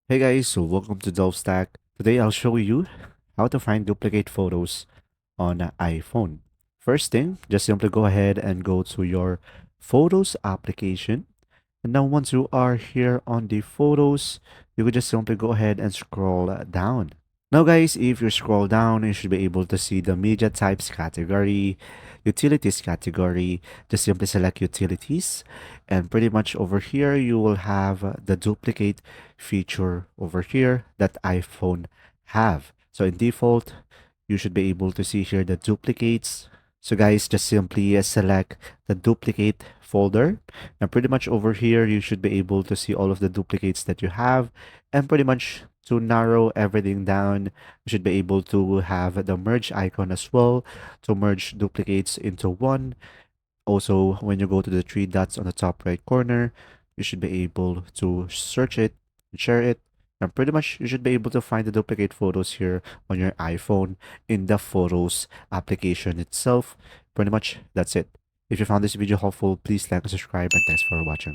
Hey guys, so welcome to Stack. Today I'll show you how to find duplicate photos on an iPhone. First thing, just simply go ahead and go to your Photos application. And now once you are here on the Photos, you could just simply go ahead and scroll down. Now guys, if you scroll down, you should be able to see the media types category, utilities category. Just simply select utilities, and pretty much over here you will have the duplicate feature over here that iPhone have. So in default, you should be able to see here the duplicates. So guys, just simply select the duplicate folder, and pretty much over here you should be able to see all of the duplicates that you have, and pretty much to narrow everything down, you should be able to have the merge icon as well to merge duplicates into one. Also, when you go to the three dots on the top right corner, you should be able to search it, share it, and pretty much you should be able to find the duplicate photos here on your iPhone in the Photos application itself. Pretty much that's it. If you found this video helpful, please like and subscribe, and thanks for watching.